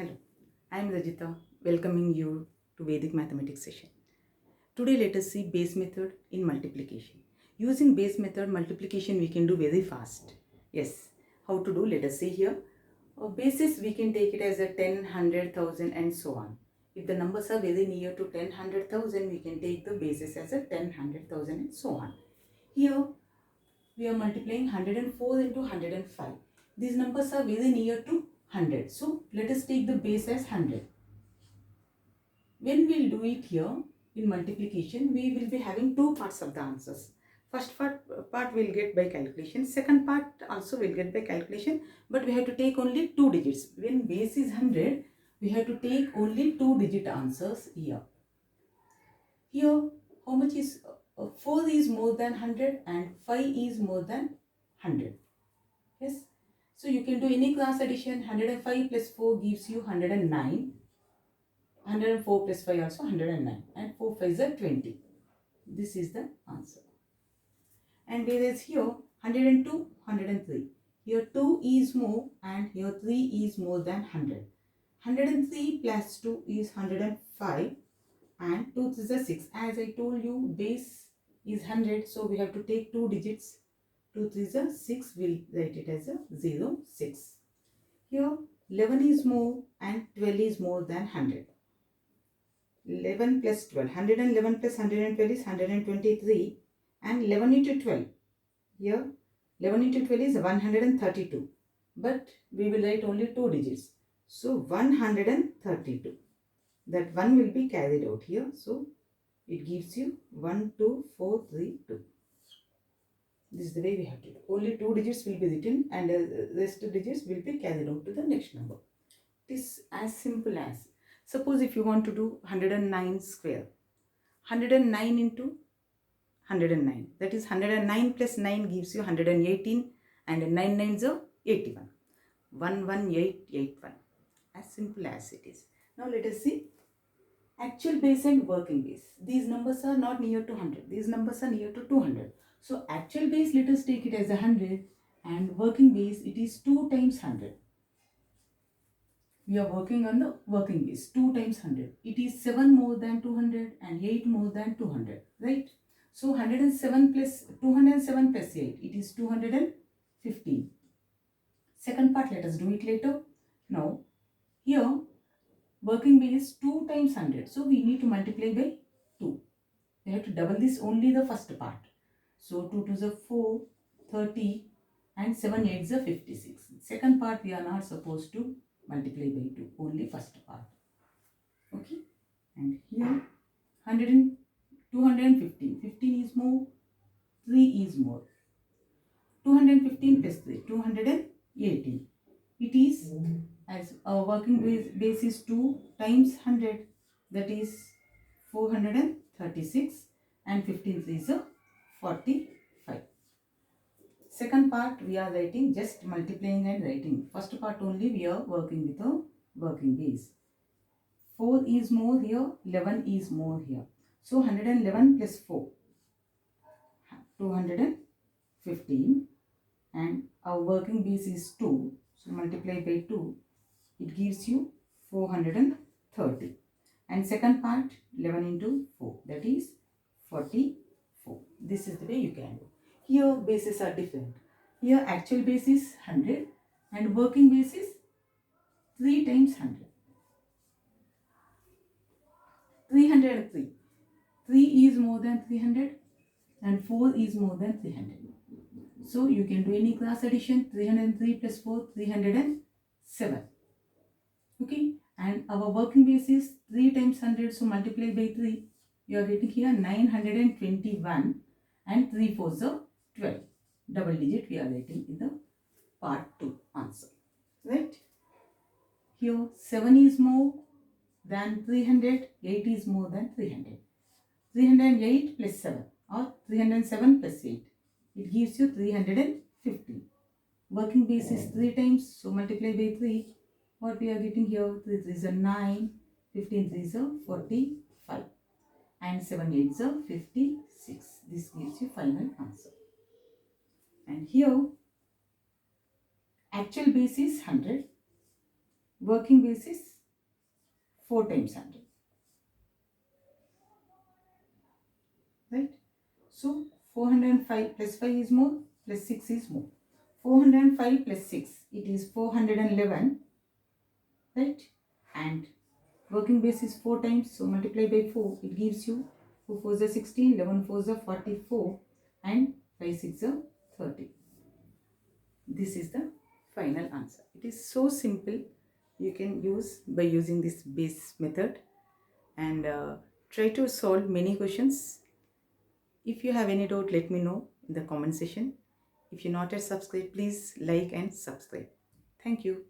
Hello, I am Rajita, welcoming you to Vedic Mathematics session. Today let us see base method in multiplication. Using base method multiplication we can do very fast. Yes, how to do? Let us see here. Basis we can take it as a 10, 100,000 and so on. If the numbers are very near to 10, 100,000 we can take the basis as a 10, 100,000 and so on. Here we are multiplying 104 into 105. These numbers are very near to 100. So let us take the base as 100. When we'll do it here in multiplication, we will be having two parts of the answers. First part we'll get by calculation. Second part also we'll get by calculation. But we have to take only two digits. When base is 100, we have to take only two digit answers here. Here, how much is 4 is more than 100 and 5 is more than 100. Yes. So you can do any class addition. 105 plus 4 gives you 109. 104 plus 5 also 109. And 4 5 are 20. This is the answer. And whereas here 102, 103. Here 2 is more and here 3 is more than 100. 103 plus 2 is 105 and 2 is a 6. As I told you, base is 100, so we have to take two digits. 2 is a 6, we'll write it as a 0, 6. Here 11 is more and 12 is more than 100. 11 plus 12, 111 plus 112 is 123 and 11 into 12. Here 11 into 12 is 132, but we will write only two digits. So 132. That 1 will be carried out here. So it gives you 1, 2, 4, 3, 2. This is the way we have to do. Only two digits will be written and the rest of digits will be carried out to the next number. It is as simple as, suppose if you want to do 109 square, 109 into 109, that is 109 plus 9 gives you 118 and 9 9s are 81. 11881. As simple as it is. Now let us see actual base and working base. These numbers are not near to 100. These numbers are near to 200. So actual base, let us take it as 100 and working base, it is 2 times 100. We are working on the working base. 2 times 100. It is 7 more than 200 and 8 more than 200. Right? So 107 plus 207 plus 8. It is 215. Second part, let us do it later. Now, here working base 2 times 100. So we need to multiply by 2. We have to double this only the first part. So 2 to the 4, 30 and 7 8 is 56. Second part we are not supposed to multiply by 2. Only first part. Okay. And here 100 and 215. 15 is more. 3 is more. 215 plus 3. 218. It is as our working base is 2 times 100. That is 436 and 15 is 45. Second part we are writing just multiplying and writing. First part only we are working with a working base. 4 is more here, 11 is more here. So 111 plus 4, 215 and our working base is 2. So multiply by 2, it gives you 430. And second part 11 into 4, that is 44. This is the way you can do. Here bases are different. Here actual base is 100 and working base is 3 times 100. 303. 3 is more than 300 and 4 is more than 300. So you can do any class addition. 303 plus 4, 307. Okay. And our working base is 3 times 100. So multiply by 3. You are getting here 921 and 3 4s are 12. Double digit we are writing in the part 2 answer. Right? Here 7 is more than 300. 8 is more than 300. 308 plus 7 or 307 plus 8. It gives you 350. Working base is 3 times. So multiply by 3. What we are getting here? 3 3 is a 9. 15 3 is a 45. And 7 8 is a 56. This gives you final answer. And here actual base is 100 Working base is 4 times 100. Right? So 405 plus 5 is more, plus 6 is more. 405 plus 6, it is 411. Right? And working base is 4 times, so multiply by 4, it gives you 4 4s are 16, 11 4s are 44, and 5 6 are 30. This is the final answer. It is so simple. You can use by using this base method, and try to solve many questions. If you have any doubt, let me know in the comment section. If you're not yet subscribed, please like and subscribe. Thank you.